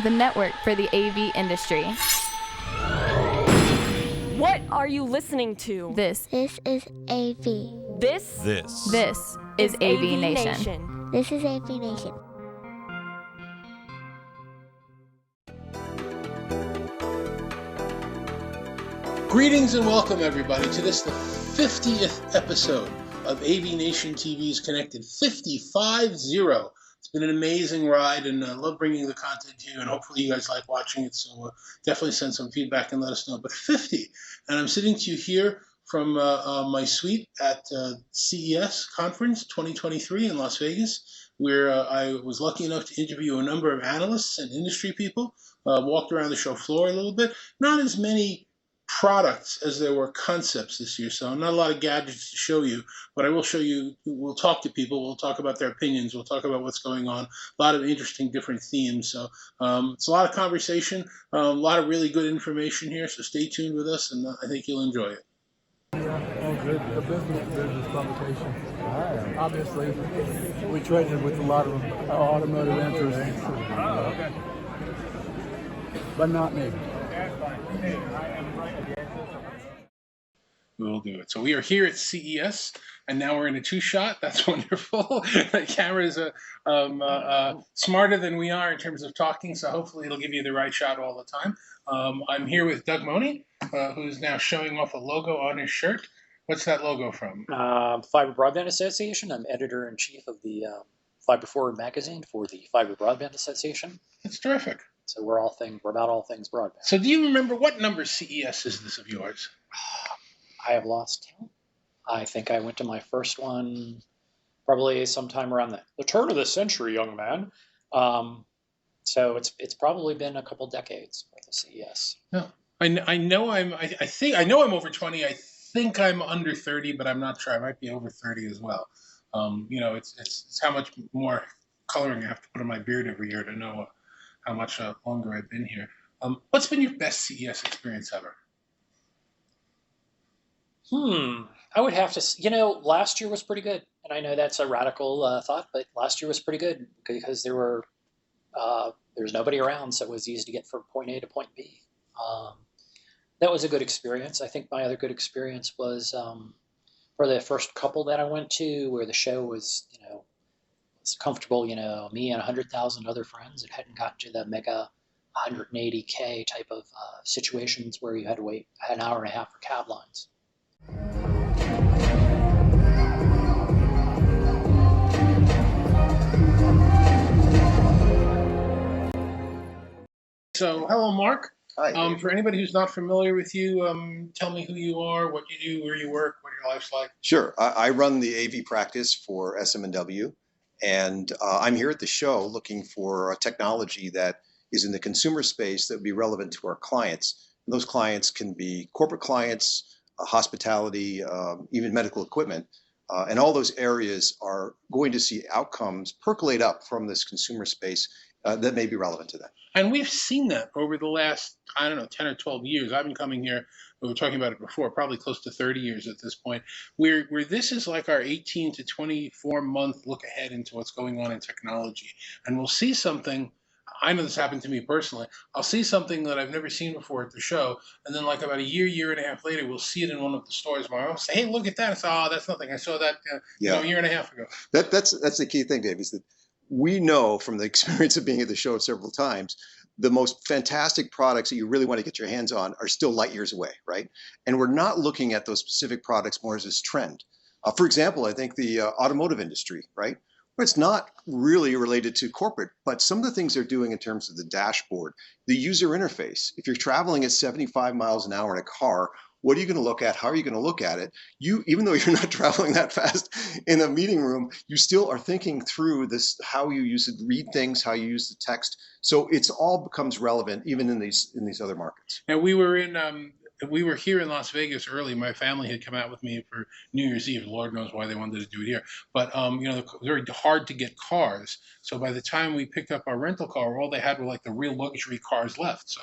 the network for the AV industry. What are you listening to? This is AV. This is AVNation. This is AVNation. Greetings and welcome, everybody, to this, the 50th episode of AVNation TV's Connected 550. It's been an amazing ride, and I love bringing the content to you, and hopefully you guys like watching it, so definitely send some feedback and let us know. But 50, and I'm sitting to you here from my suite at CES Conference 2023 in Las Vegas, where I was lucky enough to interview a number of analysts and industry people, walked around the show floor a little bit. Not as many products as there were concepts this year, so not a lot of gadgets to show you, but I will show you. We'll talk to people, we'll talk about their opinions, we'll talk about what's going on, a lot of interesting different themes. So it's a lot of conversation, a lot of really good information here, so stay tuned with us, and I think you'll enjoy it. Oh, good. The business publication. Obviously, we traded with a lot of automotive interests, but not me. We'll do it. So we are here at CES, and now we're in a two-shot. That's wonderful. The cameras are smarter than we are in terms of talking, so hopefully it'll give you the right shot all the time. I'm here with Doug Money, who's now showing off a logo on his shirt. What's that logo from? Fiber Broadband Association. I'm editor-in-chief of the Fiber Forward magazine for the Fiber Broadband Association. That's terrific. So we're about all things broadband. So do you remember what number CES is this of yours? I have lost count. I think I went to my first one probably sometime around the turn of the century, young man. So it's probably been a couple decades worth of CES. No, I know I'm over 20. I think I'm under 30, but I'm not sure. I might be over 30 as well. It's how much more coloring I have to put on my beard every year to know how much longer I've been here. What's been your best CES experience ever? I would have to, last year was pretty good. And I know that's a radical thought, but last year was pretty good because there was nobody around, so it was easy to get from point A to point B. That was a good experience. I think my other good experience was for the first couple that I went to, where the show was, was comfortable, me and 100,000 other friends. It hadn't gotten to the mega 180K type of situations where you had to wait an hour and a half for cab lines. So, hello, Mark. Hi. For anybody who's not familiar with you, tell me who you are, what you do, where you work, what your life's like. Sure. I run the AV practice for SM&W, and I'm here at the show looking for a technology that is in the consumer space that would be relevant to our clients. And those clients can be corporate clients, hospitality, even medical equipment. And all those areas are going to see outcomes percolate up from this consumer space that may be relevant to them. And we've seen that over the last, 10 or 12 years. I've been coming here, we were talking about it before, probably close to 30 years at this point, where this is like our 18 to 24 month look ahead into what's going on in technology. And we'll see something. I know this happened to me personally. I'll see something that I've never seen before at the show, and then like about a year and a half later, we'll see it in one of the stores. I'll say, "Hey, look at that!" I say, "Oh, that's nothing. I saw that a year and a half ago." That's the key thing, Dave, is that we know from the experience of being at the show several times, the most fantastic products that you really want to get your hands on are still light years away, right? And we're not looking at those specific products more as this trend. For example, I think the automotive industry, right? It's not really related to corporate, but some of the things they're doing in terms of the dashboard, the user interface. If you're traveling at 75 miles an hour in a car, what are you going to look at? How are you going to look at it? Even though you're not traveling that fast in a meeting room, you still are thinking through this, how you use it, read things, how you use the text. So it's all becomes relevant even in these other markets. And we were here in Las Vegas early. My family had come out with me for New Year's Eve. Lord knows why they wanted to do it here. But, very hard to get cars. So by the time we picked up our rental car, all they had were like the real luxury cars left. So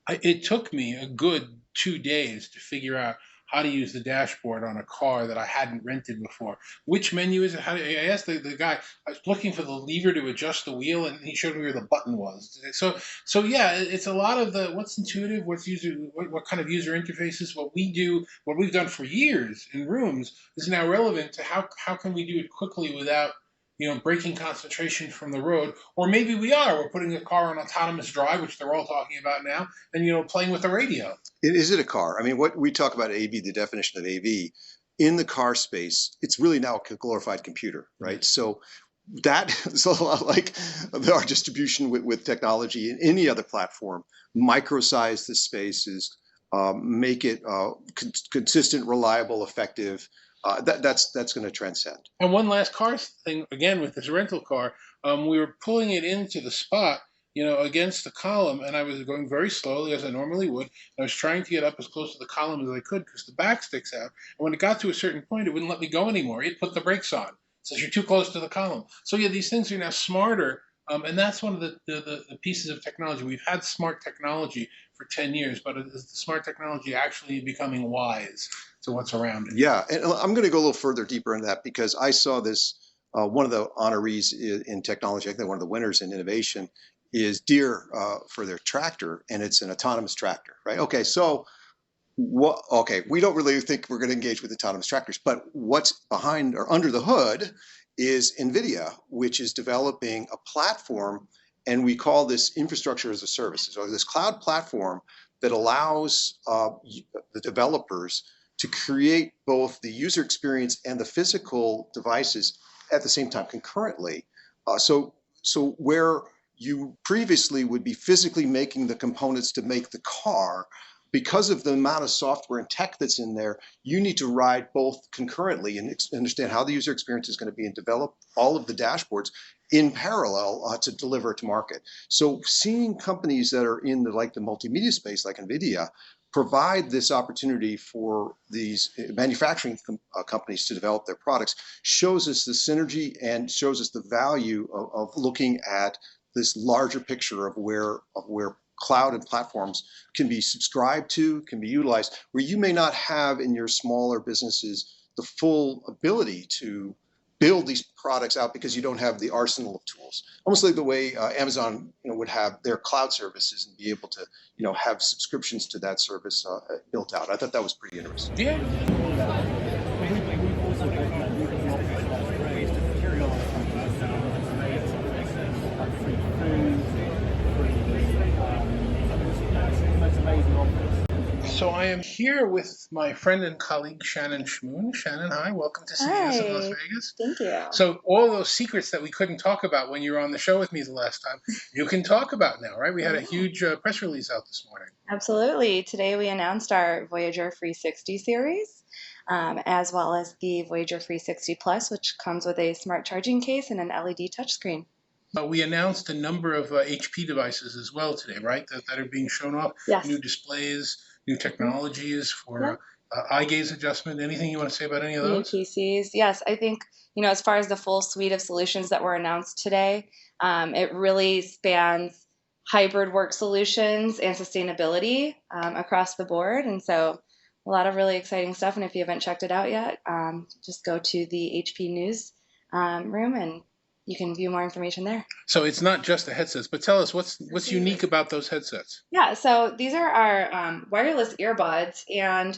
it took me a good 2 days to figure out how to use the dashboard on a car that I hadn't rented before. Which menu is it? I asked the guy, I was looking for the lever to adjust the wheel, and he showed me where the button was. So yeah, it's a lot of the what's intuitive, what kind of user interfaces. What we do, what we've done for years in rooms, is now relevant to how can we do it quickly without breaking concentration from the road. Or maybe we're putting a car on autonomous drive, which they're all talking about now, and playing with the radio. Is it a car? I mean, what we talk about AV, the definition of AV, in the car space, it's really now a glorified computer, right? So that is a lot like our distribution with technology in any other platform. Microsize the spaces, make it consistent, reliable, effective. That's going to transcend. And one last car thing, again, with this rental car, we were pulling it into the spot, against the column, and I was going very slowly, as I normally would. I was trying to get up as close to the column as I could because the back sticks out. And when it got to a certain point, it wouldn't let me go anymore. It put the brakes on. It says you're too close to the column. So yeah, these things are now smarter, and that's one of the pieces of technology. We've had smart technology for 10 years, but is the smart technology actually becoming wise to what's around it? Yeah, and I'm going to go a little further deeper into that because I saw this, one of the honorees in technology, I think one of the winners in innovation, is Deere for their tractor, and it's an autonomous tractor, right? Okay, so we don't really think we're going to engage with autonomous tractors, but what's behind or under the hood is NVIDIA, which is developing a platform, and we call this infrastructure as a service. So this cloud platform that allows the developers to create both the user experience and the physical devices at the same time concurrently. So where you previously would be physically making the components to make the car, because of the amount of software and tech that's in there, you need to ride both concurrently and understand how the user experience is going to be and develop all of the dashboards in parallel to deliver it to market. So seeing companies that are in the multimedia space like NVIDIA provide this opportunity for these manufacturing companies to develop their products shows us the synergy and shows us the value of looking at this larger picture of where cloud and platforms can be subscribed to, can be utilized, where you may not have in your smaller businesses the full ability to build these products out because you don't have the arsenal of tools. Almost like the way Amazon would have their cloud services and be able to have subscriptions to that service built out. I thought that was pretty interesting. Yeah. So I am here with my friend and colleague Shannon Schmoon. Shannon, hi, welcome to CES in Las Vegas. Thank you. So all those secrets that we couldn't talk about when you were on the show with me the last time, you can talk about now, right? We had a huge press release out this morning. Absolutely. Today we announced our Voyager 360 series, as well as the Voyager 360 Plus, which comes with a smart charging case and an LED touchscreen. We announced a number of HP devices as well today, right? That are being shown off. Yes. New displays, new technologies for eye gaze adjustment. Anything you want to say about any of those? New PCs. Yes, I think, as far as the full suite of solutions that were announced today, it really spans hybrid work solutions and sustainability across the board. And so a lot of really exciting stuff. And if you haven't checked it out yet, just go to the HP News room and you can view more information there. So it's not just the headsets, but tell us what's unique about those headsets. Yeah, so these are our wireless earbuds, and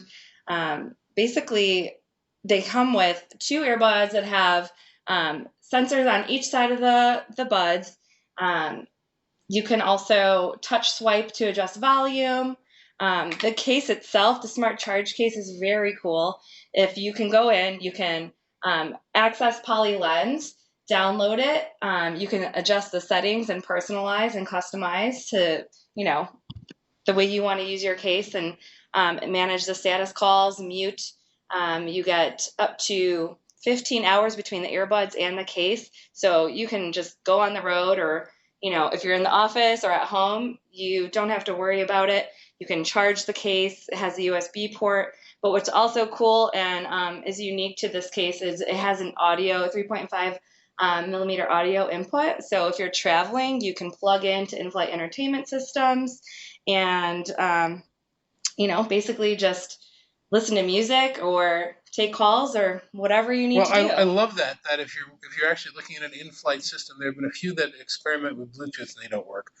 basically they come with two earbuds that have sensors on each side of the buds. You can also touch swipe to adjust volume. The case itself, the smart charge case, is very cool. If you can go in, you can access Poly Lens, download it. You can adjust the settings and personalize and customize to, the way you want to use your case, and manage the status calls, mute. You get up to 15 hours between the earbuds and the case. So you can just go on the road, or, if you're in the office or at home, you don't have to worry about it. You can charge the case. It has a USB port. But what's also cool and is unique to this case is it has an audio 3.5 millimeter audio input. So if you're traveling, you can plug into in-flight entertainment systems and, basically just listen to music or take calls or whatever you need Well, to do. I love that if you're actually looking at an in-flight system, there have been a few that experiment with Bluetooth and they don't work.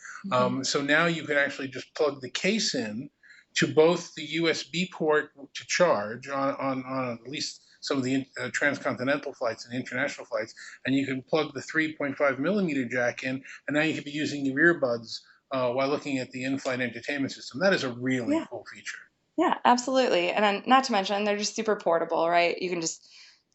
So now you can actually just plug the case in to both the USB port to charge on at least some of the transcontinental flights and international flights, and you can plug the 3.5 millimeter jack in, and now you can be using your earbuds while looking at the in-flight entertainment system. That is a really cool feature. Yeah, absolutely. And then, not to mention, they're just super portable, right? You can just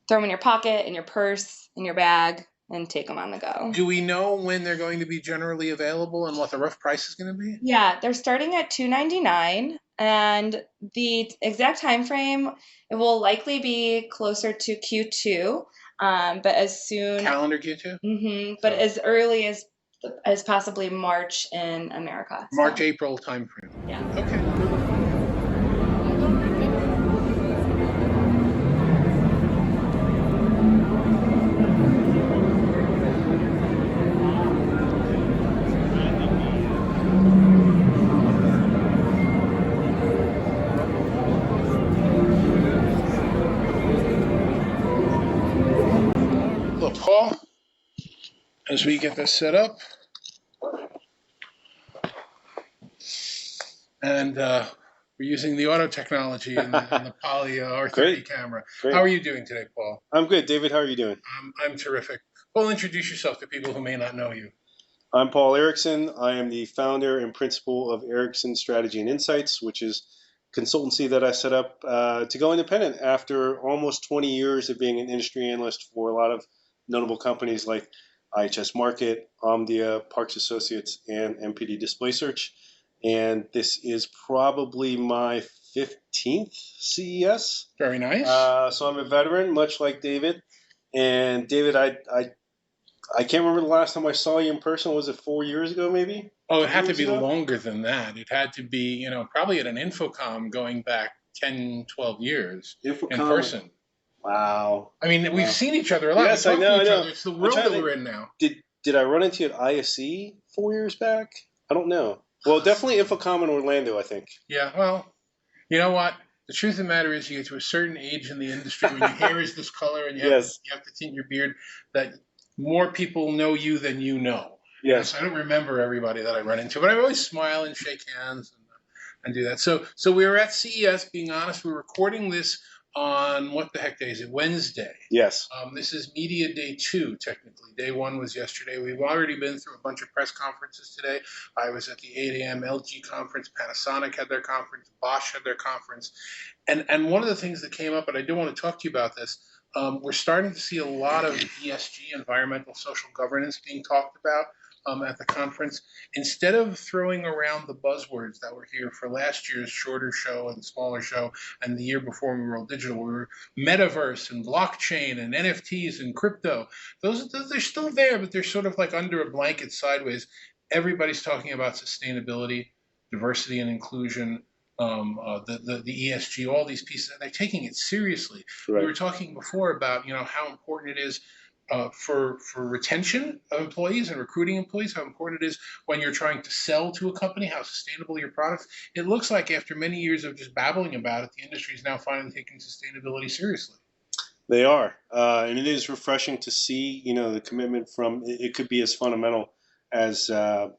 throw them in your pocket, in your purse, in your bag, and take them on the go. Do we know when they're going to be generally available and what the rough price is going to be? Yeah, they're starting at $299, and the exact time frame, it will likely be closer to Q2, but as soon Calendar Q2? but as early as possibly March in America. March, April timeframe. Yeah. Okay. Look, Paul, as we get this set up, and we're using the auto technology in the Poly R30 Great. camera. Great. How are you doing today, Paul? I'm good. David, how are you doing? I'm terrific. Paul, introduce yourself to people who may not know you. I'm Paul Erickson. I am the founder and principal of Erickson Strategy and Insights, which is a consultancy that I set up to go independent after almost 20 years of being an industry analyst for a lot of notable companies like IHS Markit, Omdia, Parks Associates, and MPD Display Search. And this is probably my 15th CES. Very nice. So I'm a veteran, much like David. And David, I can't remember the last time I saw you in person. Was it 4 years ago, maybe? Oh, it had to be longer than that. It had to be, probably at an Infocom going back 10, 12 years in person. Wow. I mean, we've seen each other a lot. Yes, I know. It's the world that we're in now. Did I run into you at ISE 4 years back? I don't know. Well, definitely Infocom in Orlando, I think. Yeah, well, you know what? The truth of the matter is you get to a certain age in the industry when your hair is this color and you have to tint your beard, that more people know you than you know. Yes. So I don't remember everybody that I run into, but I always smile and shake hands and do that. So we were at CES, being honest. We're recording this on, what the heck day is it? Wednesday. Yes. This is media day 2, technically. Day 1 was yesterday. We've already been through a bunch of press conferences today. I was at the 8 a.m. LG conference. Panasonic had their conference. Bosch had their conference. And one of the things that came up, and I do want to talk to you about this, we're starting to see a lot of ESG, environmental social governance, being talked about at the conference. Instead of throwing around the buzzwords that were here for last year's shorter show and smaller show, and the year before we were all digital, we were metaverse and blockchain and NFTs and crypto. Those they're still there, but they're sort of like under a blanket sideways. Everybody's talking about sustainability, diversity and inclusion, the ESG, all these pieces, and they're taking it seriously. Right. We were talking before about how important it is for retention of employees and recruiting employees, how important it is when you're trying to sell to a company, how sustainable your products. It looks like after many years of just babbling about it, the industry is now finally taking sustainability seriously. They are, and it is refreshing to see, the commitment from. It could be as fundamental as. Let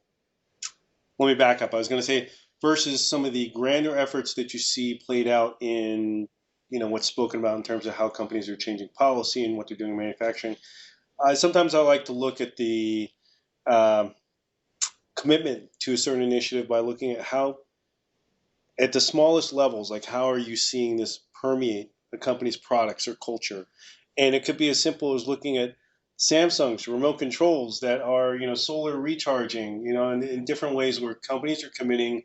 me back up. I was going to say versus some of the grander efforts that you see played out in. What's spoken about in terms of how companies are changing policy and what they're doing in manufacturing. Sometimes I like to look at the commitment to a certain initiative by looking at how, at the smallest levels, like how are you seeing this permeate the company's products or culture? And it could be as simple as looking at Samsung's remote controls that are, solar recharging, in different ways where companies are committing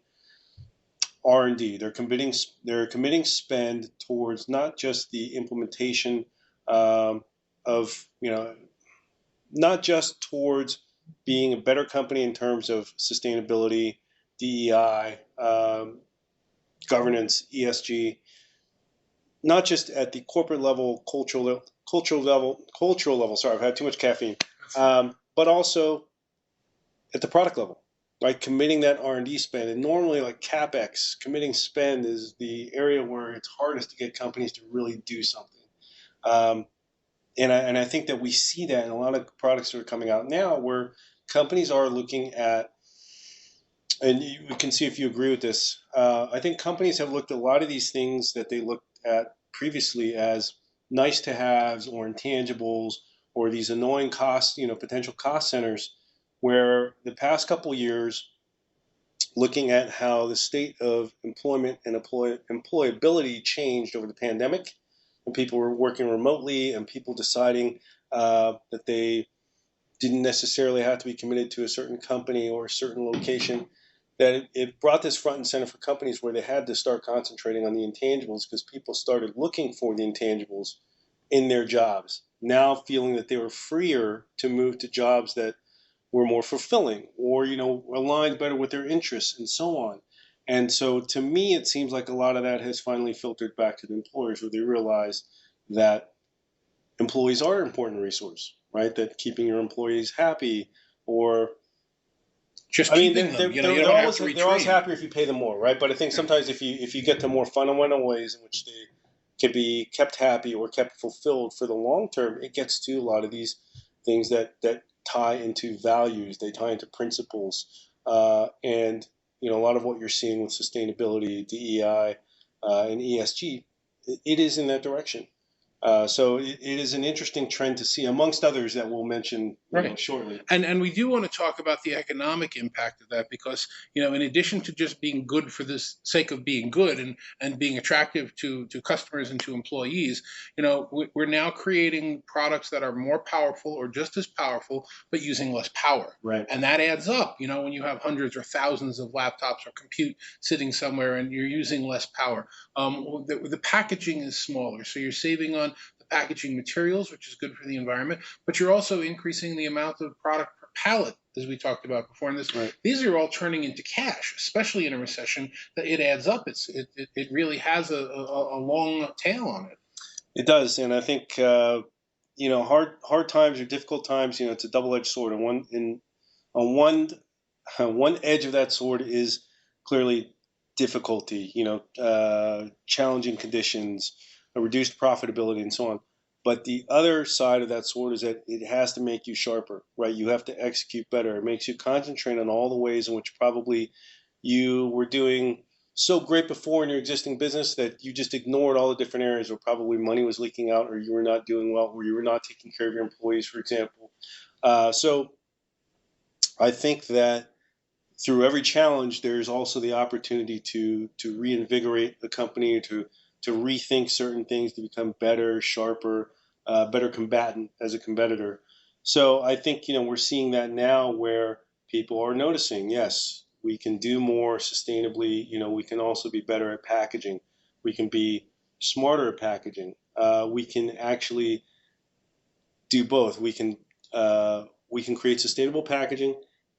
R&D. They're committing spend towards not just the implementation of, not just towards being a better company in terms of sustainability, DEI, governance, ESG, not just at the corporate level, cultural level. Sorry, I've had too much caffeine, but also at the product level. right? Committing that R&D spend, and normally like CapEx, committing spend is the area where it's hardest to get companies to really do something. And I think that we see that in a lot of products that are coming out now, where companies are looking at, and we can see if you agree with this. I think companies have looked at a lot of these things that they looked at previously as nice to haves or intangibles or these annoying cost, potential cost centers, where the past couple years, looking at how the state of employment and employability changed over the pandemic, and people were working remotely, and people deciding that they didn't necessarily have to be committed to a certain company or a certain location, that it brought this front and center for companies where they had to start concentrating on the intangibles, because people started looking for the intangibles in their jobs, now feeling that they were freer to move to jobs that were more fulfilling or aligned better with their interests and so on. And so to me, it seems like a lot of that has finally filtered back to the employers, where they realize that employees are an important resource, right? That keeping your employees happy, or Just keeping them. You don't have to they're always retrain. happier if you pay them more, right? But I think sometimes if you get to more fundamental ways in which they can be kept happy or kept fulfilled for the long term, it gets to a lot of these things that tie into values, they tie into principles, and a lot of what you're seeing with sustainability, DEI, and ESG, it is in that direction. So it is an interesting trend to see, amongst others that we'll mention shortly. And we do want to talk about the economic impact of that, because in addition to just being good for the sake of being good and being attractive to customers and to employees, we're now creating products that are more powerful or just as powerful, but using less power. Right. And that adds up. When you have hundreds or thousands of laptops or compute sitting somewhere and you're using less power, the packaging is smaller, so you're saving on the packaging materials, which is good for the environment, but you're also increasing the amount of product per pallet, as we talked about before. And these are all turning into cash, especially in a recession. That it adds up. It really has a long tail on it. It does, and I think hard times or difficult times. It's a double-edged sword. On one edge of that sword is clearly difficulty. Challenging conditions, a reduced profitability, and so on. But the other side of that sword is that it has to make you sharper, right? You have to execute better. It makes you concentrate on all the ways in which probably you were doing so great before in your existing business that you just ignored all the different areas where probably money was leaking out, or you were not doing well, or you were not taking care of your employees, for example. So I think that through every challenge, there's also the opportunity to reinvigorate the company, to rethink certain things, to become better, sharper, better combatant as a competitor. So I think we're seeing that now, where people are noticing, yes, we can do more sustainably. We can also be better at packaging. We can be smarter at packaging. We can actually do both. We can create sustainable packaging,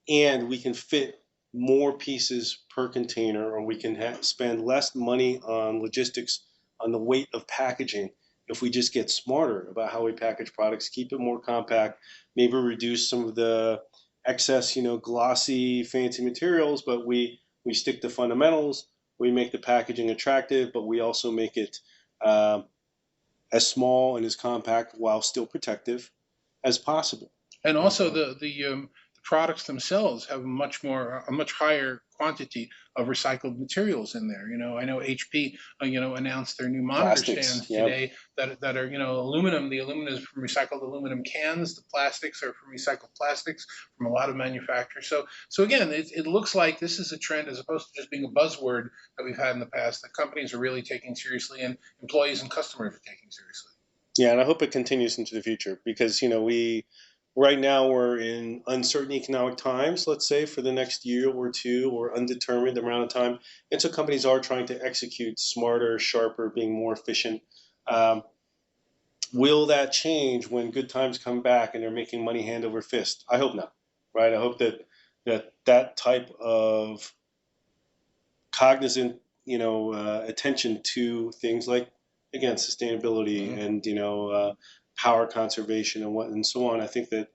and we can fit more pieces per container, or we can spend less money on logistics, on the weight of packaging, if we just get smarter about how we package products, keep it more compact, maybe reduce some of the excess, glossy, fancy materials, but we stick to fundamentals. We make the packaging attractive, but we also make it as small and as compact while still protective as possible. And also the products themselves have a much higher quantity of recycled materials in there. I know HP announced their new monitor stands today that are aluminum. The aluminum is from recycled aluminum cans. The plastics are from recycled plastics from a lot of manufacturers. So again, it looks like this is a trend, as opposed to just being a buzzword that we've had in the past, that companies are really taking seriously, and employees and customers are taking seriously. Yeah, and I hope it continues into the future, because right now we're in uncertain economic times, let's say, for the next year or two, or undetermined amount of time. And so companies are trying to execute smarter, sharper, being more efficient. Will that change when good times come back and they're making money hand over fist? I hope not, right? I hope that type of cognizant, attention to things like, again, sustainability and, power conservation and so on. I think that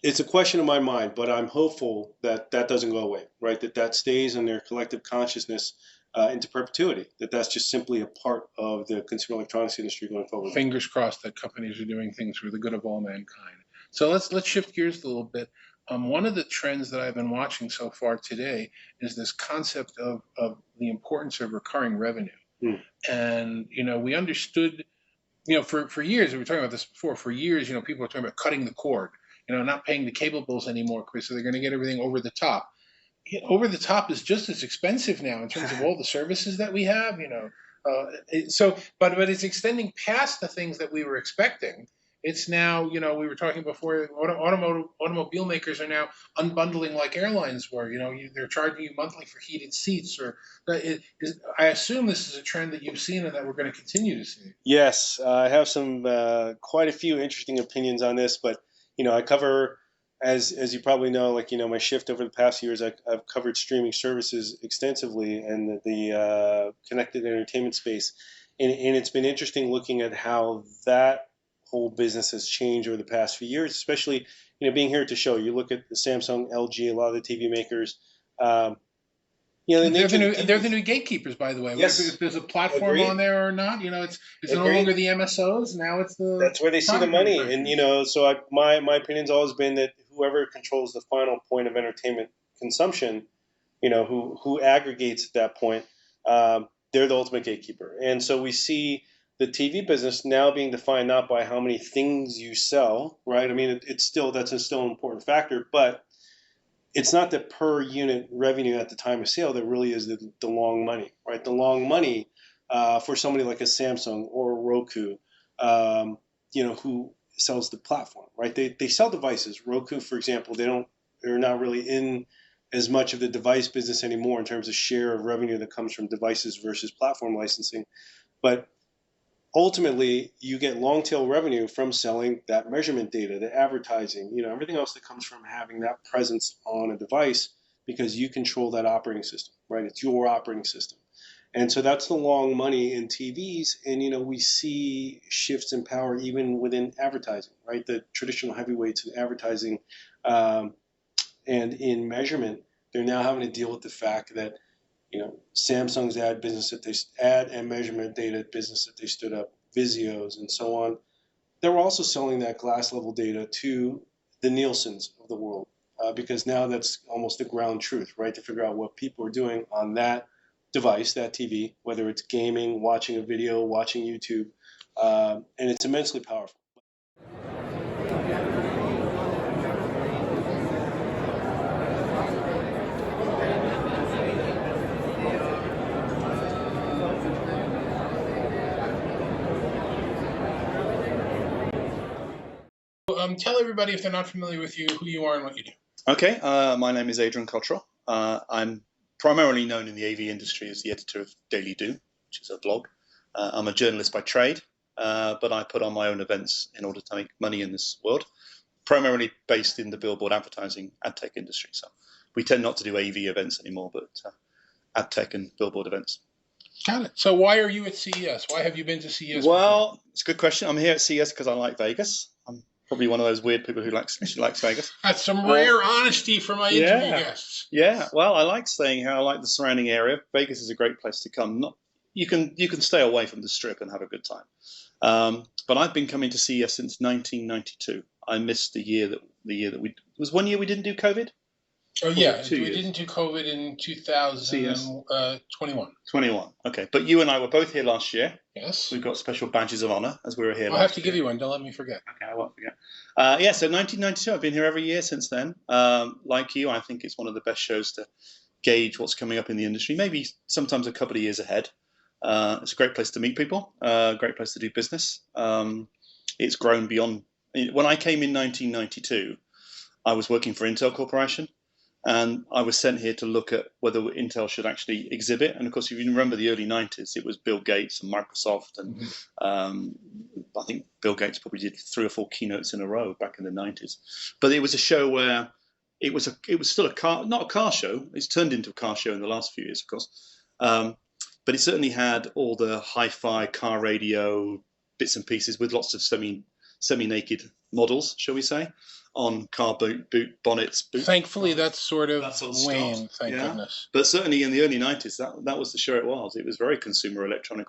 it's a question in my mind, but I'm hopeful that that doesn't go away, right? That stays in their collective consciousness into perpetuity. That's just simply a part of the consumer electronics industry going forward. Fingers crossed that companies are doing things for the good of all mankind. So let's shift gears a little bit. One of the trends that I've been watching so far today is this concept of the importance of recurring revenue. And we understood, for years, we were talking about this before. For years, people were talking about cutting the cord. Not paying the cable bills anymore, so they're going to get everything over the top. Over the top is just as expensive now in terms of all the services that we have. But it's extending past the things that we were expecting. It's now, we were talking before, automobile makers are now unbundling like airlines were. They're charging you monthly for heated seats. I assume this is a trend that you've seen and that we're going to continue to see. Yes, I have some quite a few interesting opinions on this, but I cover, as you probably know, my shift over the past years, I've covered streaming services extensively and the connected entertainment space, and it's been interesting looking at how that whole business has changed over the past few years, especially being here at the show. You look at the Samsung, LG, a lot of the TV makers. They're the new gatekeepers, by the way. Yes. If there's a platform on there or not, it's no Agreed. longer the MSOs. Now it's that's where they see the money, and so my opinion's always been that whoever controls the final point of entertainment consumption, who aggregates at that point, they're the ultimate gatekeeper. And so we see the TV business now being defined not by how many things you sell, right? I mean, that's still an important factor, but it's not the per unit revenue at the time of sale that really is the long money, right? The long money for somebody like a Samsung or a Roku, who sells the platform, right? They sell devices. Roku, for example, they're not really in as much of the device business anymore in terms of share of revenue that comes from devices versus platform licensing. But ultimately, you get long tail revenue from selling that measurement data, the advertising, everything else that comes from having that presence on a device because you control that operating system, right? It's your operating system. And so that's the long money in TVs. And, we see shifts in power even within advertising, right? The traditional heavyweights in advertising and in measurement, they're now having to deal with the fact that Samsung's ad and measurement data business that they stood up, Vizio's and so on. They were also selling that glass level data to the Nielsen's of the world because now that's almost the ground truth, right? To figure out what people are doing on that device, that TV, whether it's gaming, watching a video, watching YouTube, and it's immensely powerful. Tell everybody, if they're not familiar with you, who you are and what you do. Okay, my name is Adrian Cottrell. I'm primarily known in the AV industry as the editor of Daily Do, which is a blog. I'm a journalist by trade, but I put on my own events in order to make money in this world, primarily based in the billboard advertising ad tech industry. So we tend not to do AV events anymore, but ad tech and billboard events. Got it. So why are you at CES? Why have you been to CES? Well, it's a good question. I'm here at CES because I like Vegas. I'm probably one of those weird people who likes Vegas. That's some rare honesty from my interview guests. Yeah, well, I like staying here. I like the surrounding area. Vegas is a great place to come. You can stay away from the Strip and have a good time. But I've been coming to CES since 1992. I missed the year that we was 1 year we didn't do COVID. Oh yeah, we didn't do COVID in 2021. 21. Okay, but you and I were both here last year. Yes. We've got special badges of honor as we were here. I'll have to give you one. Don't let me forget. Okay, I won't forget. So 1992. I've been here every year since then. Like you, I think it's one of the best shows to gauge what's coming up in the industry. Maybe sometimes a couple of years ahead. It's a great place to meet people. Great place to do business. It's grown beyond. When I came in 1992, I was working for Intel Corporation. And I was sent here to look at whether Intel should actually exhibit. And of course, if you remember the early 90s, it was Bill Gates and Microsoft. And I think Bill Gates probably did 3 or 4 keynotes in a row back in the 90s. But it was a show where it was still not a car show. It's turned into a car show in the last few years, of course. But it certainly had all the hi-fi car radio bits and pieces with lots of semi-naked models, shall we say, on car boot bonnets. Thankfully, that's sort of That's on waned, stock, thank goodness. But certainly in the early 90s, that was the show it was. It was very consumer electronic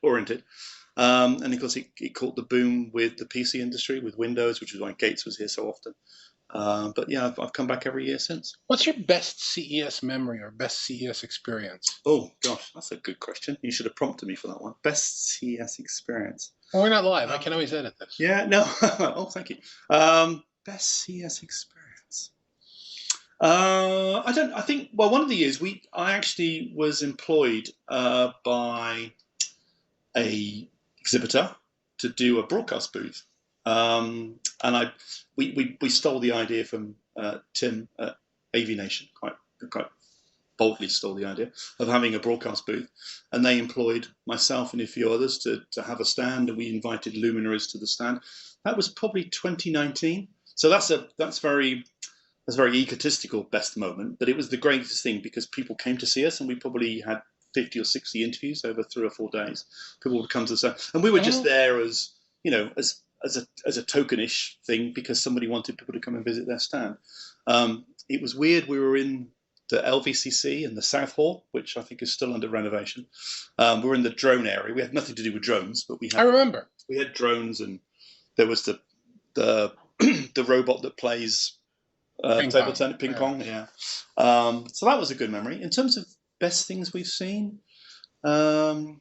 oriented. And of course, it caught the boom with the PC industry, with Windows, which is why Gates was here so often. But yeah, I've come back every year since. What's your best CES memory or best CES experience? Oh, gosh, that's a good question. You should have prompted me for that one. Best CES experience. Well, we're not live. I can always edit this. Yeah, no. Oh, thank you. Best CES experience. I think, well, one of the years I actually was employed by a exhibitor to do a broadcast booth. And we stole the idea from Tim at AVNation, quite boldly stole the idea of having a broadcast booth, and they employed myself and a few others to have a stand, and we invited luminaries to the stand. That was probably 2019. So that's very egotistical best moment, but it was the greatest thing because people came to see us, and we probably had 50 or 60 interviews over 3 or 4 days. People would come to the stand, and we were just there as a tokenish thing because somebody wanted people to come and visit their stand. It was weird. We were in the LVCC in the South Hall, which I think is still under renovation. We were in the drone area. We had nothing to do with drones, but I remember we had drones, and there was the the robot that plays table tennis, ping pong. Yeah. So that was a good memory. In terms of best things we've seen, again,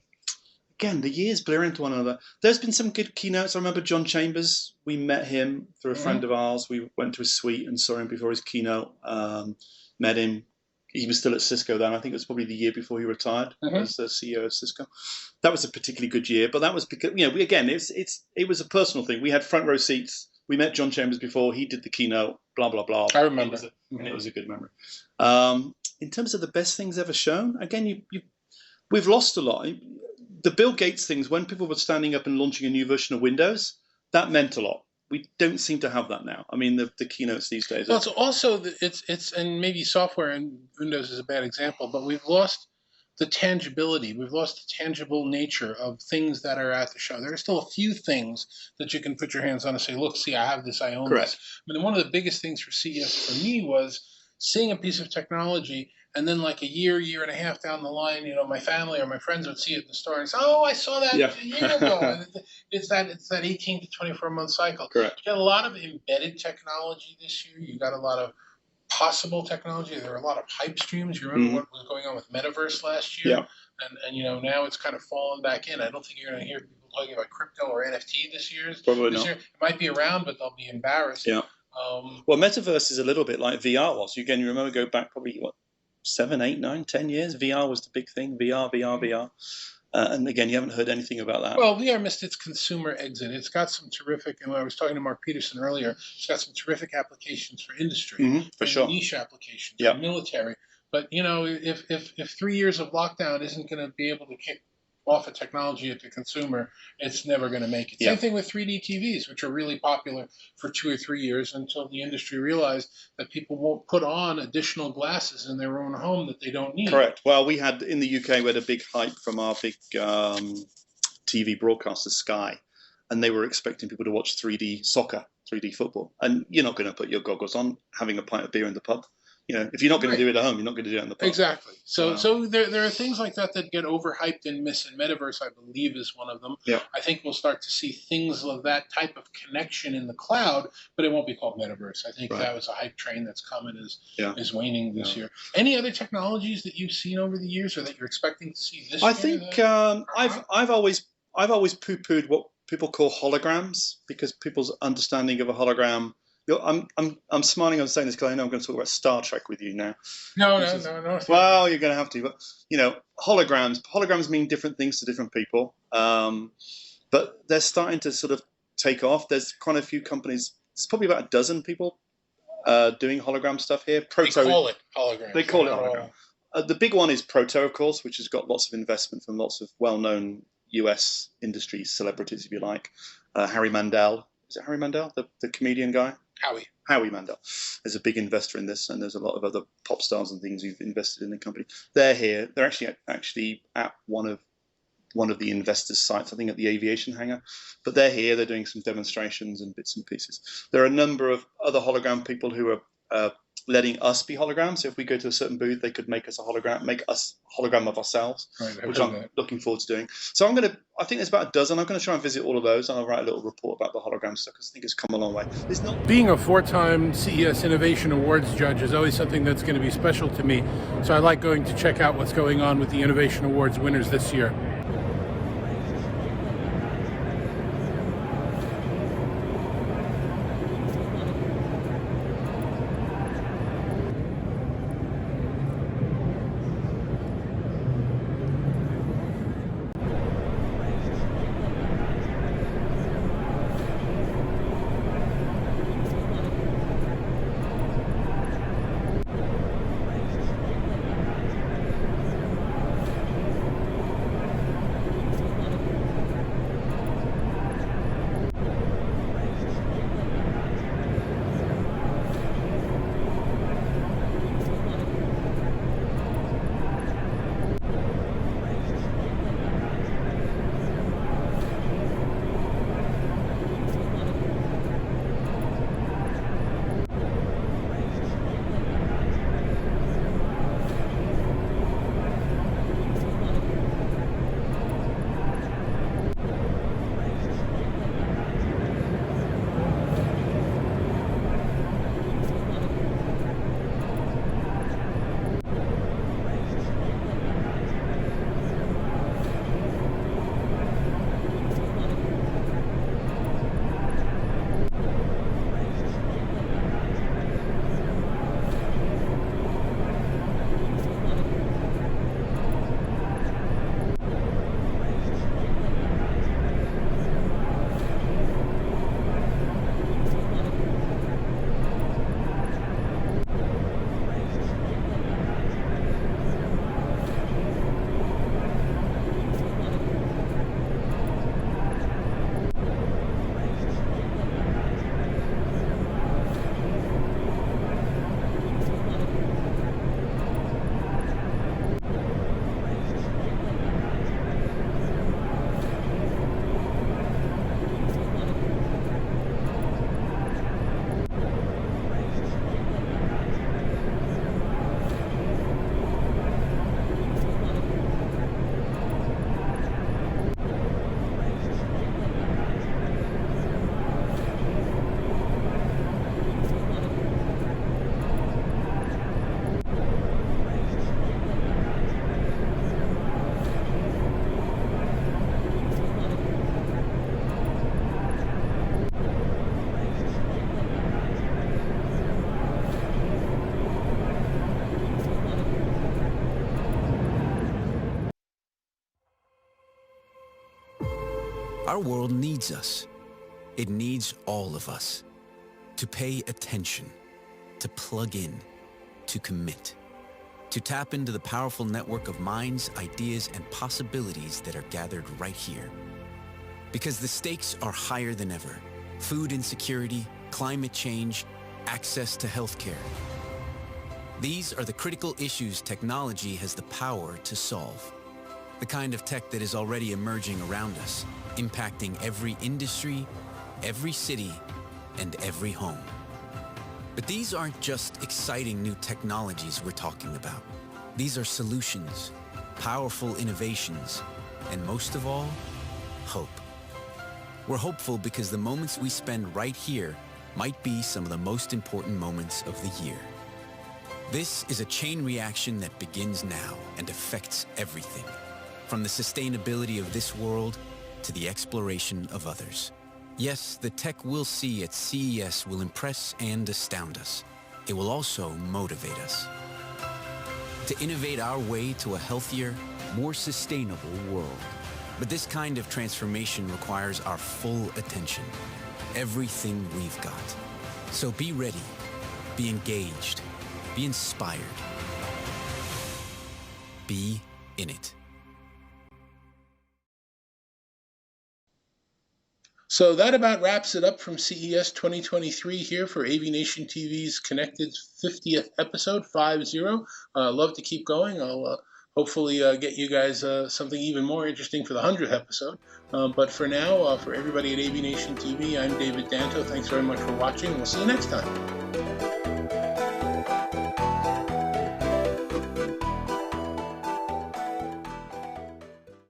the years blur into one another. There's been some good keynotes. I remember John Chambers. We met him through a friend of ours. We went to his suite and saw him before his keynote. Met him. He was still at Cisco then. I think it was probably the year before he retired as the CEO of Cisco. That was a particularly good year, but that was because it was a personal thing. We had front row seats. We met John Chambers before. He did the keynote. Blah blah blah. I remember, and it was a good memory. In terms of the best things ever shown, again, we've lost a lot. The Bill Gates things, when people were standing up and launching a new version of Windows, that meant a lot. We don't seem to have that now. I mean, the keynotes these days. Well, it's also it's and maybe software and Windows is a bad example, but we've lost the tangibility. We've lost the tangible nature of things that are at the show. There are still a few things that you can put your hands on and say, "Look, see, I have this. I own this." I mean, one of the biggest things for CES for me was seeing a piece of technology. And then like a year and a half down the line, my family or my friends would see it in the store and say, "Oh, I saw that a year ago." And it's that 18 to 24-month cycle. Correct. You got a lot of embedded technology this year. You got a lot of possible technology. There are a lot of hype streams. You remember what was going on with Metaverse last year? Yeah. And now it's kind of fallen back in. I don't think you're going to hear people talking about crypto or NFT this year. Probably not. It might be around, but they'll be embarrassed. Yeah. Well, Metaverse is a little bit like VR was. You remember go back probably 7, 8, 9, 10 years. VR was the big thing. VR. And again, you haven't heard anything about that. Well, VR missed its consumer exit. It's got some terrific, and I was talking to Mark Peterson earlier, it's got some terrific applications for industry, for sure. Niche applications, for military. But, if 3 years of lockdown isn't going to be able to kick off a technology at the consumer, it's never going to make it. Same thing with 3D TVs, which are really popular for 2 or 3 years until the industry realized that people won't put on additional glasses in their own home that they don't need. Correct. Well, we had in the UK, we had a big hype from our big TV broadcaster, Sky, and they were expecting people to watch 3D soccer, 3D football. And you're not going to put your goggles on having a pint of beer in the pub. If you're not going to do it at home, you're not going to do it in the pub. Exactly. So there are things like that get overhyped and miss. And Metaverse, I believe, is one of them. Yeah. I think we'll start to see things of that type of connection in the cloud, but it won't be called Metaverse. I think that was a hype train that's coming is waning this year. Any other technologies that you've seen over the years, or that you're expecting to see this year? I think I've always poo-pooed what people call holograms, because people's understanding of a hologram. I'm smiling. I'm saying this because I know I'm going to talk about Star Trek with you now. No. Well, you're going to have to. But holograms mean different things to different people. But they're starting to sort of take off. There's quite a few companies. There's probably about a dozen people doing hologram stuff here. Proto. They call it hologram. They call it hologram. The big one is Proto, of course, which has got lots of investment from lots of well-known US industry celebrities, if you like. Harry Mandel. Is it Harry Mandel, the comedian guy? Howie Mandel is a big investor in this, and there's a lot of other pop stars and things who've invested in the company. They're here. They're actually at one of one of the investors' sites, I think at the Aviation Hangar. But they're here, they're doing some demonstrations and bits and pieces. There are a number of other hologram people who are letting us be holograms. So if we go to a certain booth, they could make us a hologram of ourselves, Right, which I'm looking forward to doing. So I think there's about a dozen. I'm going to try and visit all of those, and I'll write a little report about the hologram stuff, because I think it's come a long way. Being a 4-time CES Innovation Awards judge is always something that's going to be special to me. So I like going to check out what's going on with the Innovation Awards winners this year. Our world needs us. It needs all of us to pay attention, to plug in, to commit, to tap into the powerful network of minds, ideas, and possibilities that are gathered right here. Because the stakes are higher than ever. Food insecurity, climate change, access to healthcare. These are the critical issues technology has the power to solve. The kind of tech that is already emerging around us, impacting every industry, every city, and every home. But these aren't just exciting new technologies we're talking about. These are solutions, powerful innovations, and most of all, hope. We're hopeful because the moments we spend right here might be some of the most important moments of the year. This is a chain reaction that begins now and affects everything, from the sustainability of this world to the exploration of others. Yes, the tech we'll see at CES will impress and astound us. It will also motivate us to innovate our way to a healthier, more sustainable world. But this kind of transformation requires our full attention, everything we've got. So be ready, be engaged, be inspired, be in it. So that about wraps it up from CES 2023 here for AVNation TV's Connected 50th episode, 50. Love to keep going. I'll hopefully get you guys something even more interesting for the 100th episode. But for now, for everybody at AVNation TV, I'm David Danto. Thanks very much for watching. We'll see you next time.